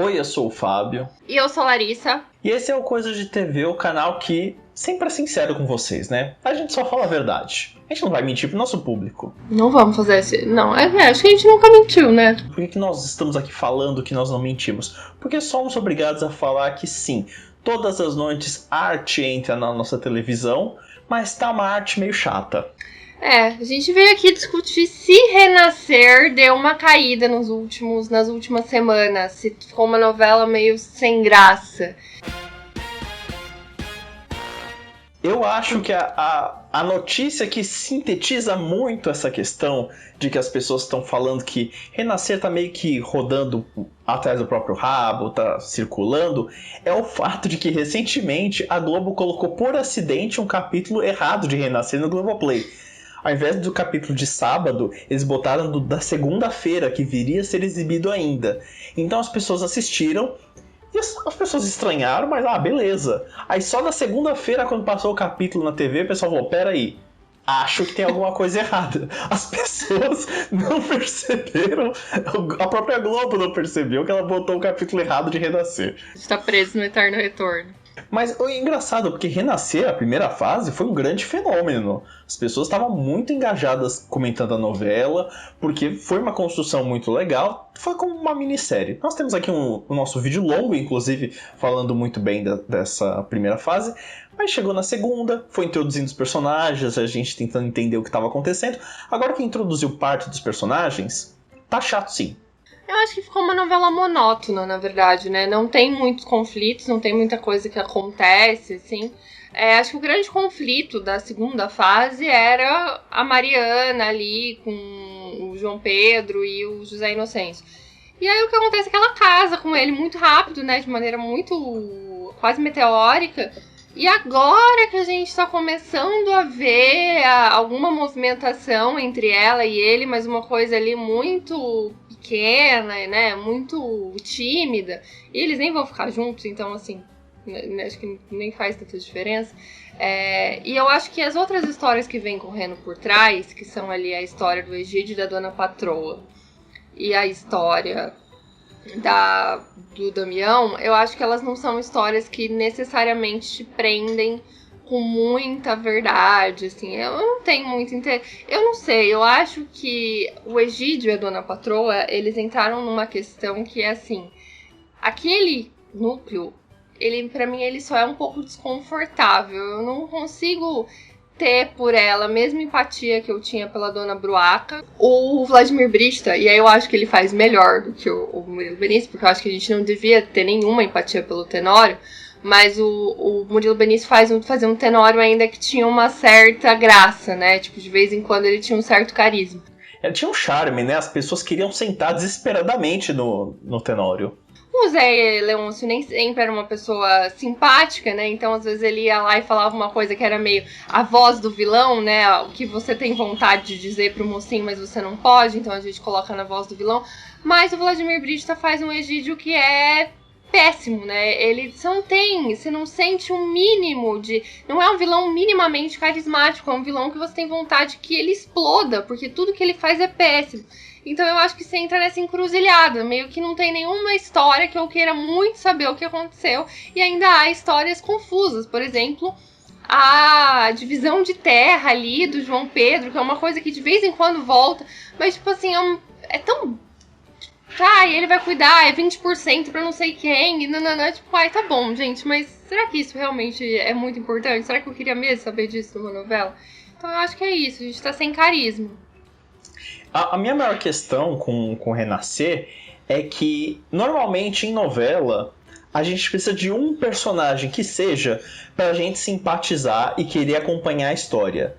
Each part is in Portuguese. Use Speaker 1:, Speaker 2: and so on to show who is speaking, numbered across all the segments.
Speaker 1: Oi, eu sou o Fábio.
Speaker 2: E eu sou a Larissa.
Speaker 1: E esse é o Coisa de TV, o canal que sempre é sincero com vocês, né? A gente só fala a verdade. A gente não vai mentir pro nosso público.
Speaker 2: Não vamos fazer esse... Não, acho que a gente nunca mentiu, né?
Speaker 1: Por que nós estamos aqui falando que nós não mentimos? Porque somos obrigados a falar que sim, todas as noites a arte entra na nossa televisão, mas tá uma arte meio chata.
Speaker 2: A gente veio aqui discutir se Renascer deu uma caída nas últimas semanas, se ficou uma novela meio sem graça.
Speaker 1: Eu acho que a notícia que sintetiza muito essa questão de que as pessoas estão falando que Renascer tá meio que rodando atrás do próprio rabo, tá circulando, é o fato de que recentemente a Globo colocou por acidente um capítulo errado de Renascer no Globoplay. Ao invés do capítulo de sábado, eles botaram da segunda-feira, que viria a ser exibido ainda. Então as pessoas assistiram e as pessoas estranharam, mas beleza. Aí só na segunda-feira, quando passou o capítulo na TV, o pessoal falou, peraí, acho que tem alguma coisa errada. As pessoas não perceberam, a própria Globo não percebeu que ela botou o capítulo errado de Renascer.
Speaker 2: Está preso no eterno retorno.
Speaker 1: Mas é engraçado, porque Renascer, a primeira fase, foi um grande fenômeno. As pessoas estavam muito engajadas comentando a novela, porque foi uma construção muito legal, foi como uma minissérie. Nós temos aqui o nosso vídeo longo, inclusive, falando muito bem dessa primeira fase, mas chegou na segunda, foi introduzindo os personagens, a gente tentando entender o que estava acontecendo. Agora que introduziu parte dos personagens, tá chato sim.
Speaker 2: Eu acho que ficou uma novela monótona, na verdade, né? Não tem muitos conflitos, não tem muita coisa que acontece, assim. Acho que o grande conflito da segunda fase era a Mariana ali com o João Pedro e o José Inocêncio. E aí o que acontece é que ela casa com ele muito rápido, né? De maneira muito quase meteórica. E agora que a gente tá começando a ver alguma movimentação entre ela e ele, mas uma coisa ali muito pequena, né, muito tímida, e eles nem vão ficar juntos, então assim, acho que nem faz tanta diferença. E eu acho que as outras histórias que vêm correndo por trás, que são ali a história do Egídio e da Dona Patroa, e a história do Damião, eu acho que elas não são histórias que necessariamente te prendem com muita verdade, assim, eu não tenho muito interesse, eu não sei, eu acho que o Egídio e a Dona Patroa, eles entraram numa questão que é assim, aquele núcleo, pra mim, ele só é um pouco desconfortável, eu não consigo ter por ela a mesma empatia que eu tinha pela Dona Bruaca, o Vladimir Brista, e aí eu acho que ele faz melhor do que o Murilo Benício, porque eu acho que a gente não devia ter nenhuma empatia pelo Tenório, mas o Murilo Benício fazia um Tenório ainda que tinha uma certa graça, né? Tipo, de vez em quando ele tinha um certo carisma.
Speaker 1: Ele tinha um charme, né? As pessoas queriam sentar desesperadamente no Tenório.
Speaker 2: O Zé Leôncio nem sempre era uma pessoa simpática, né? Então, às vezes, ele ia lá e falava uma coisa que era meio a voz do vilão, né? O que você tem vontade de dizer pro mocinho, mas você não pode, então a gente coloca na voz do vilão. Mas o Vladimir Brista faz um Egídio que é péssimo, né? Você não sente um mínimo de... Não é um vilão minimamente carismático, é um vilão que você tem vontade que ele exploda, porque tudo que ele faz é péssimo. Então eu acho que você entra nessa encruzilhada, meio que não tem nenhuma história que eu queira muito saber o que aconteceu, e ainda há histórias confusas, por exemplo, a divisão de terra ali do João Pedro, que é uma coisa que de vez em quando volta, mas tipo assim, é tão... e ele vai cuidar, é 20% pra não sei quem, e tipo, tá bom, gente, mas será que isso realmente é muito importante? Será que eu queria mesmo saber disso numa novela? Então eu acho que é isso, a gente tá sem carisma.
Speaker 1: A minha maior questão com Renascer é que, normalmente, em novela, a gente precisa de um personagem que seja pra gente simpatizar e querer acompanhar a história.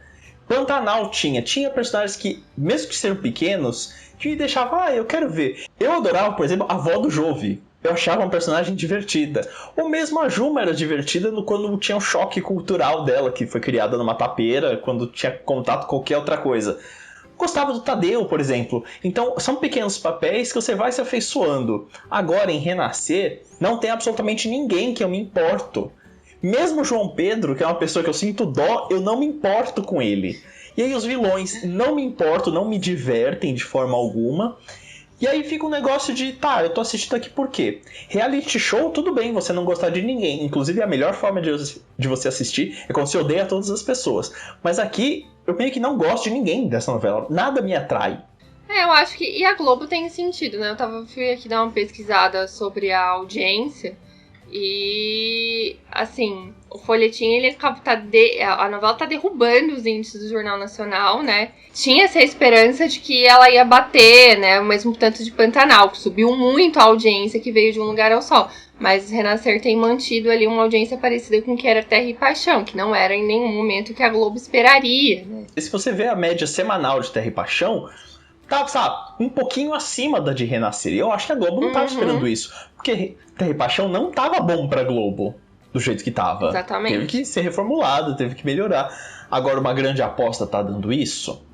Speaker 1: Pantanal tinha personagens que, mesmo que sejam pequenos, que me deixavam, eu quero ver. Eu adorava, por exemplo, a avó do Jove. Eu achava uma personagem divertida. Ou mesmo a Juma era divertida quando tinha um choque cultural dela, que foi criada numa tapeira, quando tinha contato com qualquer outra coisa. Gostava do Tadeu, por exemplo. Então, são pequenos papéis que você vai se afeiçoando. Agora, em Renascer, não tem absolutamente ninguém que eu me importo. Mesmo o João Pedro, que é uma pessoa que eu sinto dó, eu não me importo com ele. E aí os vilões não me importam, não me divertem de forma alguma. E aí fica um negócio de, tá, eu tô assistindo aqui por quê? Reality show, tudo bem você não gostar de ninguém. Inclusive, a melhor forma de você assistir é quando você odeia todas as pessoas. Mas aqui, eu meio que não gosto de ninguém dessa novela. Nada me atrai.
Speaker 2: Eu acho que... E a Globo tem sentido, né? Fui aqui dar uma pesquisada sobre a audiência. E, assim, o folhetim, a novela tá derrubando os índices do Jornal Nacional, né? Tinha essa esperança de que ela ia bater, né? O mesmo tanto de Pantanal, que subiu muito a audiência que veio de Um Lugar ao Sol. Mas Renascer tem mantido ali uma audiência parecida com o que era Terra e Paixão, que não era em nenhum momento que a Globo esperaria, né?
Speaker 1: E se você vê a média semanal de Terra e Paixão, tá, sabe, um pouquinho acima da de Renascer. E eu acho que a Globo não tava esperando isso. Porque Terra e Paixão não tava bom pra Globo do jeito que tava.
Speaker 2: Exatamente.
Speaker 1: Teve que ser reformulado, teve que melhorar. Agora uma grande aposta tá dando isso.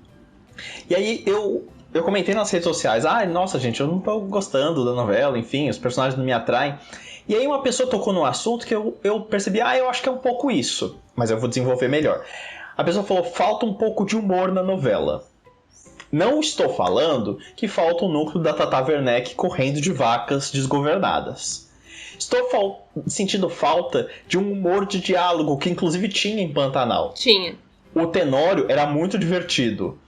Speaker 1: E aí eu comentei nas redes sociais, nossa gente, eu não tô gostando da novela, enfim, os personagens não me atraem. E aí uma pessoa tocou num assunto que eu percebi, eu acho que é um pouco isso, mas eu vou desenvolver melhor. A pessoa falou, falta um pouco de humor na novela. Não estou falando que falta o núcleo da Tata Werneck correndo de vacas desgovernadas. Estou sentindo falta de um humor de diálogo que inclusive tinha em Pantanal.
Speaker 2: Tinha.
Speaker 1: O Tenório era muito divertido.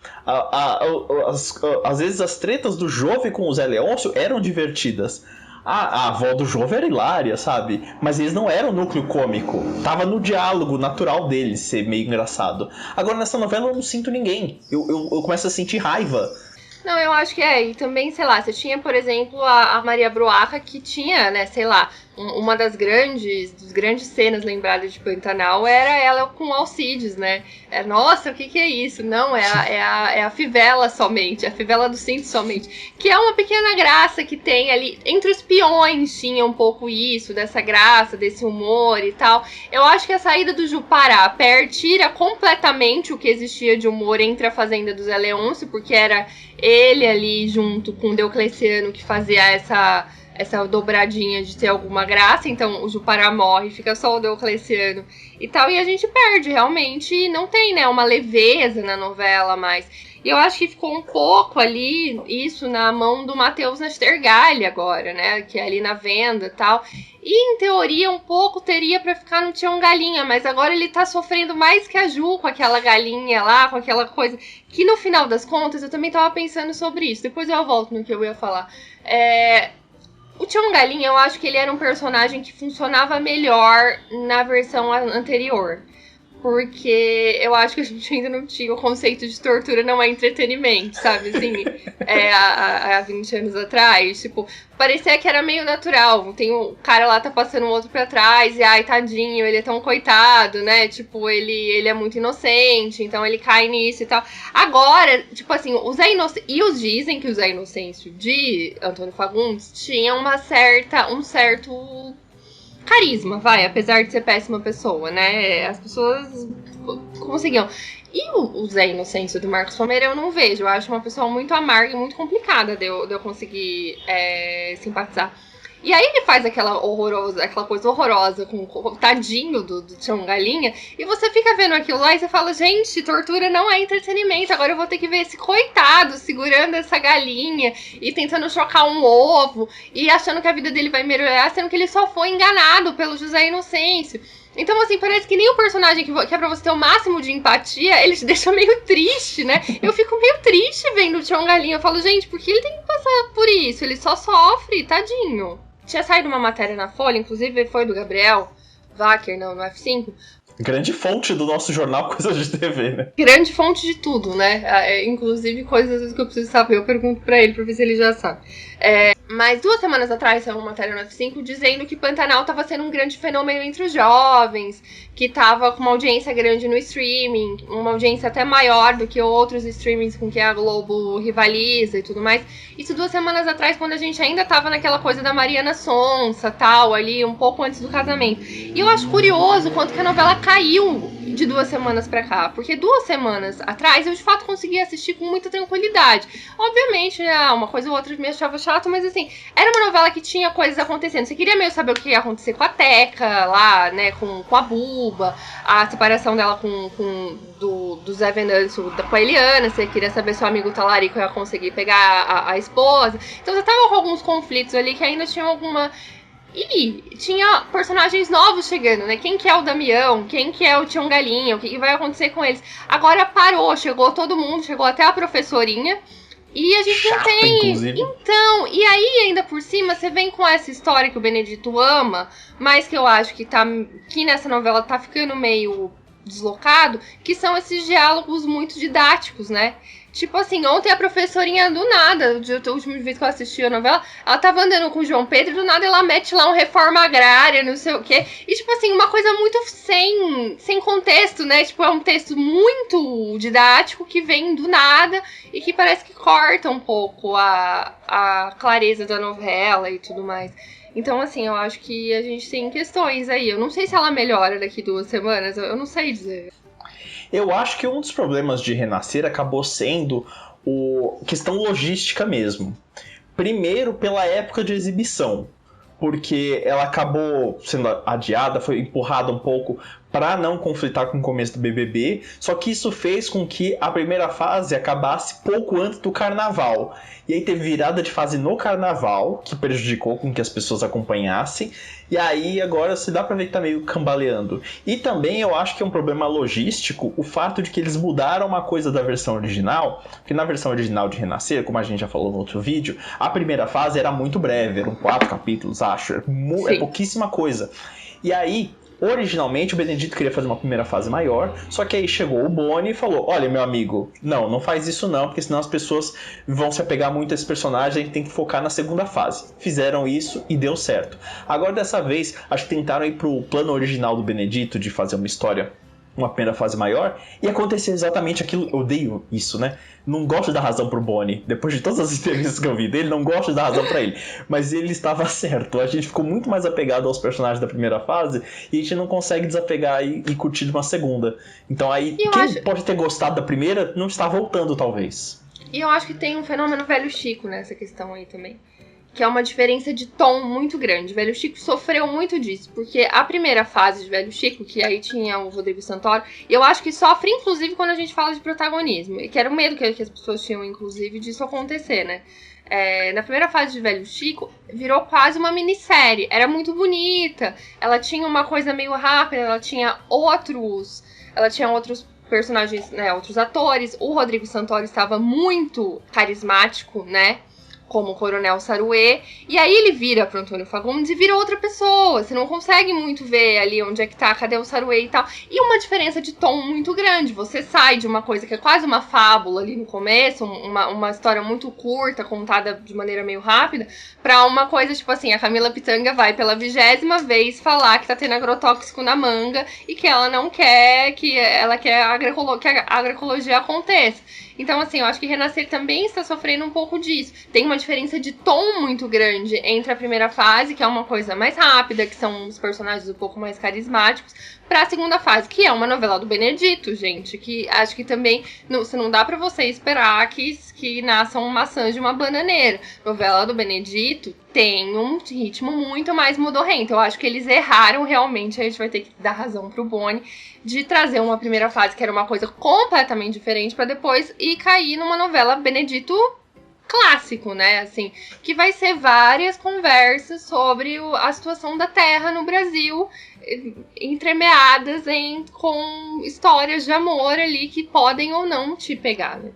Speaker 1: Às vezes as tretas do Jove com o Zé Leôncio eram divertidas. A avó do Jove era hilária, sabe? Mas eles não eram núcleo cômico. Tava no diálogo natural deles ser meio engraçado. Agora nessa novela eu não sinto ninguém. Eu começo a sentir raiva.
Speaker 2: Não, eu acho que e também, sei lá, você tinha, por exemplo, a Maria Bruaca, que tinha, né, sei lá, uma das grandes cenas lembradas de Pantanal era ela com Alcides, né? Nossa, o que é isso? Não, é a fivela somente, a fivela do cinto somente. Que é uma pequena graça que tem ali, entre os peões tinha um pouco isso, dessa graça, desse humor e tal. Eu acho que a saída do Jupará tira completamente o que existia de humor entre a Fazenda do Zé Leôncio, porque era ele ali junto com o Deocleciano que fazia essa dobradinha de ter alguma graça. Então o Jupará morre, fica só o Deocleciano e tal, e a gente perde, realmente não tem, né, uma leveza na novela mais. E eu acho que ficou um pouco ali isso na mão do Matheus Nastergalli agora, né, que é ali na venda e tal. E, em teoria, um pouco teria pra ficar no Tião Galinha, mas agora ele tá sofrendo mais que a Ju com aquela galinha lá, com aquela coisa, que no final das contas eu também tava pensando sobre isso. Depois eu volto no que eu ia falar. O Tião Galinha, eu acho que ele era um personagem que funcionava melhor na versão anterior. Porque eu acho que a gente ainda não tinha o conceito de tortura não é entretenimento, sabe? Assim, há 20 anos atrás, tipo, parecia que era meio natural. Tem o cara lá tá passando o outro pra trás e, ai, tadinho, ele é tão coitado, né? Tipo, ele é muito inocente, então ele cai nisso e tal. Agora, tipo assim, o Zé Inocêncio... E os dizem que o Zé Inocêncio de Antônio Fagundes tinha um certo carisma, apesar de ser péssima pessoa, né? As pessoas conseguiam. E o Zé Inocêncio do Marcos Palmeira eu não vejo. Eu acho uma pessoa muito amarga e muito complicada de eu conseguir simpatizar. E aí ele faz aquela coisa horrorosa com o tadinho do Tião Galinha, e você fica vendo aquilo lá e você fala, gente, tortura não é entretenimento, agora eu vou ter que ver esse coitado segurando essa galinha e tentando chocar um ovo e achando que a vida dele vai melhorar, sendo que ele só foi enganado pelo José Inocêncio. Então, assim, parece que nem o personagem que é pra você ter o máximo de empatia, ele te deixa meio triste, né? Eu fico meio triste vendo o Tião Galinha. Eu falo, gente, por que ele tem que passar por isso? Ele só sofre, tadinho. Tinha saído uma matéria na Folha, inclusive foi do Gabriel Wacker, no F5.
Speaker 1: Grande fonte do nosso jornal Coisas de TV, né?
Speaker 2: Grande fonte de tudo, né? Inclusive coisas que eu preciso saber, eu pergunto pra ele ver se ele já sabe. Mas 2 semanas atrás saiu uma matéria no F5 dizendo que Pantanal tava sendo um grande fenômeno entre os jovens, que tava com uma audiência grande no streaming, uma audiência até maior do que outros streamings com que a Globo rivaliza e tudo mais. Isso 2 semanas atrás, quando a gente ainda tava naquela coisa da Mariana Sonsa, tal, ali, um pouco antes do casamento. E eu acho curioso quanto que a novela caiu de 2 semanas pra cá, porque 2 semanas atrás eu de fato consegui assistir com muita tranquilidade. Obviamente, uma coisa ou outra me achava chato, mas assim, era uma novela que tinha coisas acontecendo. Você queria meio saber o que ia acontecer com a Teca lá, né, com a Buba, a separação dela do Zé Venâncio com a Eliana, você queria saber se o amigo Talarico ia conseguir pegar a esposa. Então você tava com alguns conflitos ali que ainda tinham alguma... E tinha personagens novos chegando, né? Quem que é o Damião? Quem que é o Tião Galinha? O que vai acontecer com eles? Agora parou, chegou todo mundo, chegou até a professorinha. E a gente não tem...
Speaker 1: Inclusive.
Speaker 2: Então, e aí ainda por cima, você vem com essa história que o Benedito ama, mas que eu acho que nessa novela tá ficando meio deslocado, que são esses diálogos muito didáticos, né? Tipo assim, ontem a professorinha do nada, a última vez que eu assisti a novela, ela tava andando com o João Pedro e do nada ela mete lá um reforma agrária, não sei o quê. E tipo assim, uma coisa muito sem contexto, né? Tipo, é um texto muito didático que vem do nada e que parece que corta um pouco a clareza da novela e tudo mais. Então, assim, eu acho que a gente tem questões aí. Eu não sei se ela melhora daqui 2 semanas, eu não sei dizer.
Speaker 1: Eu acho que um dos problemas de Renascer acabou sendo a questão logística mesmo. Primeiro, pela época de exibição, porque ela acabou sendo adiada, foi empurrada um pouco para não conflitar com o começo do BBB, só que isso fez com que a primeira fase acabasse pouco antes do Carnaval. E aí teve virada de fase no Carnaval, que prejudicou com que as pessoas acompanhassem, e aí agora se dá pra ver que tá meio cambaleando. E também eu acho que é um problema logístico o fato de que eles mudaram uma coisa da versão original, porque na versão original de Renascer, como a gente já falou no outro vídeo, a primeira fase era muito breve, eram 4 capítulos, acho, é pouquíssima coisa. E aí, originalmente o Benedito queria fazer uma primeira fase maior, só que aí chegou o Boni e falou: olha, meu amigo, não faz isso não, porque senão as pessoas vão se apegar muito a esse personagem, a gente tem que focar na segunda fase. Fizeram isso e deu certo. Agora dessa vez, acho que tentaram ir pro plano original do Benedito de fazer uma história, uma primeira fase maior, e aconteceu exatamente aquilo. Eu odeio isso, né? Não gosto de dar razão pro Boni. Depois de todas as entrevistas que eu vi dele, não gosto de dar razão pra ele. Mas ele estava certo. A gente ficou muito mais apegado aos personagens da primeira fase e a gente não consegue desapegar e curtir de uma segunda. Então aí, quem pode ter gostado da primeira não está voltando, talvez.
Speaker 2: E eu acho que tem um fenômeno Velho Chico nessa questão aí também. Que é uma diferença de tom muito grande. Velho Chico sofreu muito disso, porque a primeira fase de Velho Chico, que aí tinha o Rodrigo Santoro, eu acho que sofre, inclusive, quando a gente fala de protagonismo. E que era o medo que as pessoas tinham, inclusive, disso acontecer, né? Na primeira fase de Velho Chico, virou quase uma minissérie. Era muito bonita, ela tinha uma coisa meio rápida, ela tinha outros personagens, né, outros atores. O Rodrigo Santoro estava muito carismático, né? Como o Coronel Saruê, e aí ele vira pro Antônio Fagundes e vira outra pessoa. Você não consegue muito ver ali onde é que tá, cadê o Saruê e tal. E uma diferença de tom muito grande. Você sai de uma coisa que é quase uma fábula ali no começo, uma história muito curta, contada de maneira meio rápida, pra uma coisa tipo assim, a Camila Pitanga vai pela 20ª vez falar que tá tendo agrotóxico na manga e que ela não quer, que ela quer que a agroecologia aconteça. Então, assim, eu acho que Renascer também está sofrendo um pouco disso. Tem uma diferença de tom muito grande entre a primeira fase, que é uma coisa mais rápida, que são os personagens um pouco mais carismáticos, pra segunda fase, que é uma novela do Benedito, gente. Que acho que também não dá pra você esperar que nasçam maçãs de uma bananeira. Novela do Benedito tem um ritmo muito mais modorrento. Eu acho que eles erraram realmente, a gente vai ter que dar razão pro Boni, de trazer uma primeira fase que era uma coisa completamente diferente pra depois ir cair numa novela Benedito clássico, né, assim, que vai ser várias conversas sobre a situação da terra no Brasil, entremeadas com histórias de amor ali que podem ou não te pegar, né?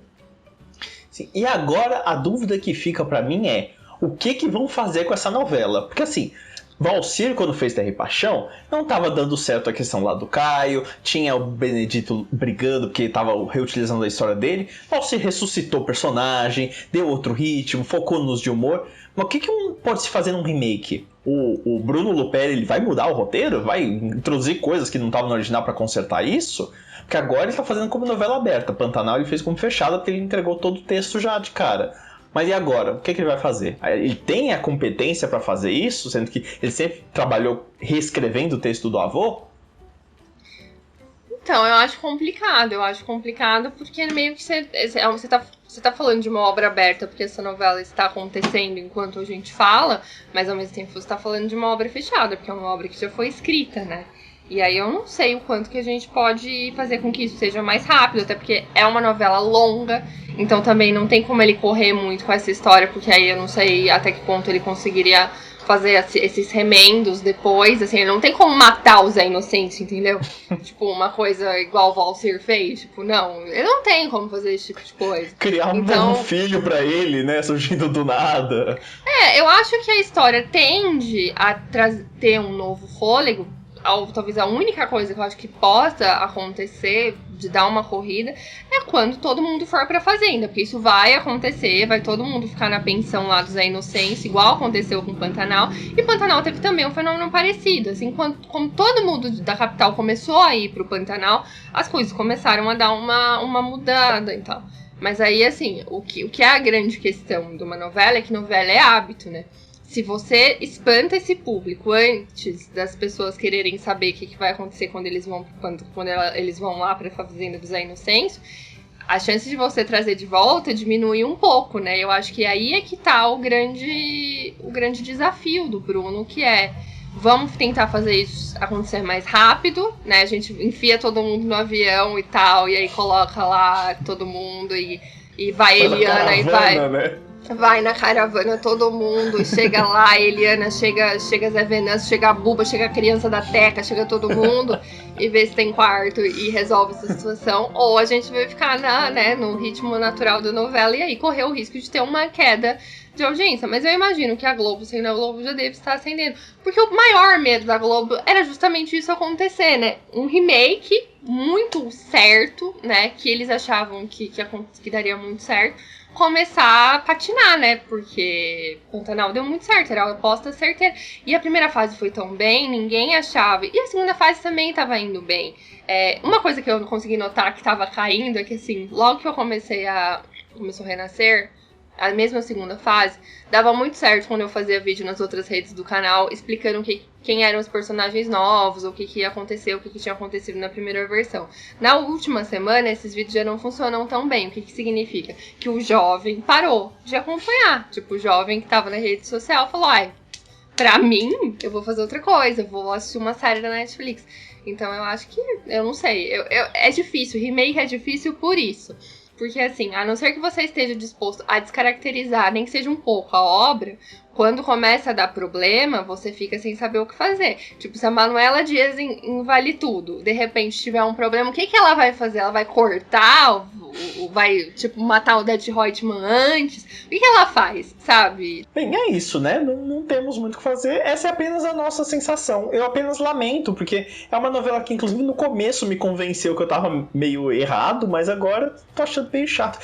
Speaker 1: Sim, e agora a dúvida que fica pra mim é: o que vão fazer com essa novela? Porque assim, Valcir, quando fez Terra e Paixão, não tava dando certo a questão lá do Caio, tinha o Benedito brigando porque tava reutilizando a história dele. Valcir ressuscitou o personagem, deu outro ritmo, focou nos de humor. Mas o que pode se fazer num remake? O Bruno Luperi, ele vai mudar o roteiro? Vai introduzir coisas que não estavam no original pra consertar isso? Porque agora ele tá fazendo como novela aberta. Pantanal ele fez como fechada porque ele entregou todo o texto já de cara. Mas e agora? O que ele vai fazer? Ele tem a competência para fazer isso, sendo que ele sempre trabalhou reescrevendo o texto do avô?
Speaker 2: Então, eu acho complicado porque meio que você tá falando de uma obra aberta porque essa novela está acontecendo enquanto a gente fala, mas ao mesmo tempo você tá falando de uma obra fechada, porque é uma obra que já foi escrita, né? E aí eu não sei o quanto que a gente pode fazer com que isso seja mais rápido, até porque é uma novela longa, então também não tem como ele correr muito com essa história, porque aí eu não sei até que ponto ele conseguiria fazer esses remendos depois, assim, não tem como matar o Zé Inocêncio, entendeu? Tipo, uma coisa igual o Valsir fez, tipo, não, ele não tem como fazer esse tipo de coisa.
Speaker 1: Criar um novo filho pra ele, né, surgindo do nada.
Speaker 2: Eu acho que a história tende a ter um novo fôlego, talvez a única coisa que eu acho que possa acontecer de dar uma corrida é quando todo mundo for pra fazenda, porque isso vai acontecer, vai todo mundo ficar na pensão lá do Zé Inocêncio, igual aconteceu com Pantanal, e Pantanal teve também um fenômeno parecido, assim, como todo mundo da capital começou a ir pro Pantanal, as coisas começaram a dar uma mudada e tal. Mas aí, assim, o que é a grande questão de uma novela é que novela é hábito, né? Se você espanta esse público antes das pessoas quererem saber o que vai acontecer quando eles vão lá para a fazenda do Zé Inocêncio, a chance de você trazer de volta diminui um pouco, né? Eu acho que aí é que tá o grande desafio do Bruno, que é: vamos tentar fazer isso acontecer mais rápido, né? A gente enfia todo mundo no avião e tal, e aí coloca lá todo mundo e vai Eliana e vai...
Speaker 1: Né?
Speaker 2: Vai na caravana todo mundo, chega lá, Eliana, chega Zé Venâncio, chega a Buba, chega a criança da Teca, chega todo mundo e vê se tem quarto e resolve essa situação. Ou a gente vai ficar no ritmo natural da novela e aí correr o risco de ter uma queda de audiência. Mas eu imagino que a Globo, sendo a Globo, já deve estar acendendo. Porque o maior medo da Globo era justamente isso acontecer, né? Um remake muito certo, né? Que eles achavam que daria muito certo. Começar a patinar, né? Porque Pantanal deu muito certo, era uma aposta certeira. E a primeira fase foi tão bem, ninguém achava. E a segunda fase também estava indo bem. Uma coisa que eu consegui notar que estava caindo é que, assim, logo que eu começou a renascer, a mesma segunda fase, dava muito certo quando eu fazia vídeo nas outras redes do canal explicando quem eram os personagens novos, o que ia acontecer, o que tinha acontecido na primeira versão. Na última semana, esses vídeos já não funcionam tão bem. O que significa? Que o jovem parou de acompanhar. Tipo, o jovem que tava na rede social falou: pra mim, eu vou fazer outra coisa, eu vou assistir uma série da Netflix. Então eu acho que, eu não sei, é difícil, remake é difícil por isso. Porque, assim, a não ser que você esteja disposto a descaracterizar, nem que seja um pouco, a obra, quando começa a dar problema, você fica sem saber o que fazer. Tipo, se a Manuela Dias em Vale Tudo, de repente tiver um problema, o que ela vai fazer? Ela vai cortar? Vai, tipo, matar o Dead Reutemann antes? O que ela faz, sabe?
Speaker 1: Bem, é isso, né? Não temos muito o que fazer. Essa é apenas a nossa sensação. Eu apenas lamento, porque é uma novela que, inclusive, no começo me convenceu que eu tava meio errado, mas agora tô achando meio chato.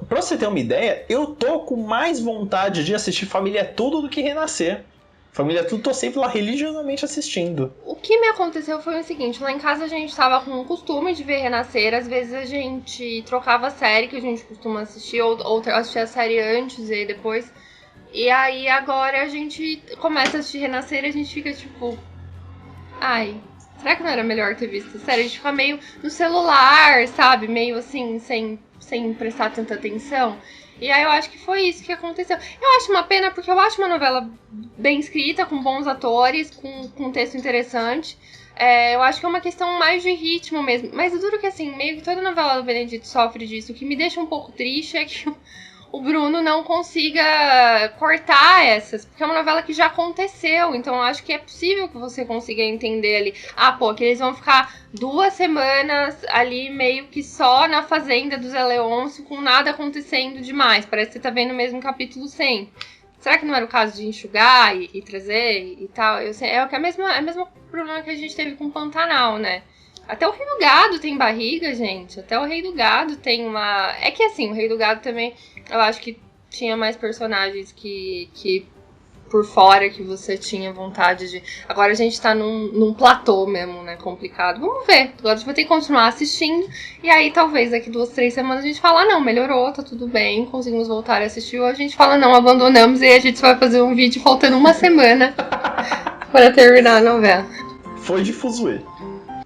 Speaker 1: Pra você ter uma ideia, eu tô com mais vontade de assistir Família Tudo do que Renascer. Família Tudo, tô sempre lá religiosamente assistindo.
Speaker 2: O que me aconteceu foi o seguinte: lá em casa a gente tava com o costume de ver Renascer. Às vezes a gente trocava a série que a gente costuma assistir, ou assistia a série antes e depois. E aí agora a gente começa a assistir Renascer e a gente fica tipo: será que não era melhor ter visto a série? A gente fica meio no celular, sabe? Meio assim, sem prestar tanta atenção. E aí eu acho que foi isso que aconteceu. Eu acho uma pena porque eu acho uma novela bem escrita, com bons atores, com um texto interessante. Eu acho que é uma questão mais de ritmo mesmo. Mas eu duro que, assim, meio que toda novela do Benedito sofre disso. O que me deixa um pouco triste é que o Bruno não consiga cortar essas, porque é uma novela que já aconteceu, então eu acho que é possível que você consiga entender ali, que eles vão ficar 2 semanas ali meio que só na fazenda do Zé Leôncio, com nada acontecendo demais, parece que você tá vendo o mesmo capítulo sempre. Será que não era o caso de enxugar e trazer e tal? É o mesmo problema que a gente teve com o Pantanal, né? Até o Rei do Gado tem barriga, gente. Até o Rei do Gado tem uma... É que, assim, o Rei do Gado também, eu acho que tinha mais personagens que por fora que você tinha vontade de... Agora a gente tá num platô mesmo, né? Complicado. Vamos ver. Agora a gente vai ter que continuar assistindo. E aí, talvez, daqui 2, 3 semanas a gente fala: não, melhorou, tá tudo bem, conseguimos voltar a assistir. Ou a gente fala: não, abandonamos, e aí a gente vai fazer um vídeo faltando 1 semana para terminar a novela.
Speaker 1: Foi de fuzuê.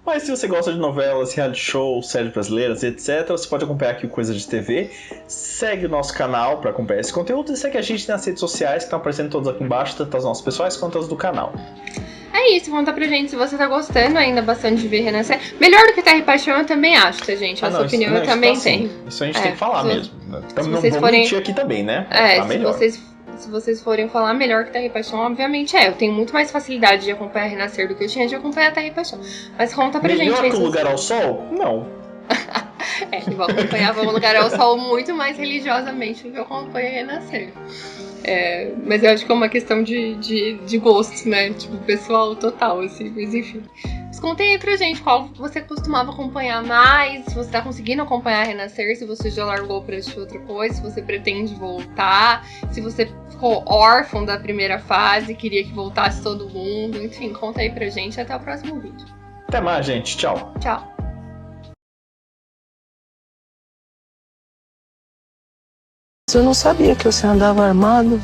Speaker 1: Mas se você gosta de novelas, reality shows, séries brasileiras, etc., você pode acompanhar aqui o Coisa de TV. Segue o nosso canal para acompanhar esse conteúdo e segue a gente nas redes sociais que estão aparecendo todas aqui embaixo, tanto as nossas pessoais quanto as do canal.
Speaker 2: É isso, conta pra gente se você tá gostando ainda bastante de ver Renascer. Melhor do que Terra e Paixão eu também acho, tá, gente? A sua opinião eu também tenho.
Speaker 1: Isso a gente tem que falar mesmo. Então não vamos mentir aqui também, né?
Speaker 2: Tá
Speaker 1: melhor.
Speaker 2: Se vocês forem falar melhor que Terra e Paixão, obviamente eu tenho muito mais facilidade de acompanhar Renascer do que eu tinha de acompanhar Terra e Paixão. Mas conta pra gente.
Speaker 1: Melhor que o Lugar ao Sol? Não.
Speaker 2: Eu acompanhava o Lugar ao Sol muito mais religiosamente do que eu acompanho Renascer. Mas eu acho que é uma questão de gosto, né? Tipo, pessoal total, assim, mas enfim. Mas contem aí pra gente qual você costumava acompanhar mais, se você tá conseguindo acompanhar Renascer, se você já largou pra assistir outra coisa, se você pretende voltar, se você ficou órfão da primeira fase, queria que voltasse todo mundo, enfim, conta aí pra gente. Até o próximo vídeo.
Speaker 1: Até mais, gente. Tchau.
Speaker 2: Tchau.
Speaker 3: Eu não sabia que você andava armado.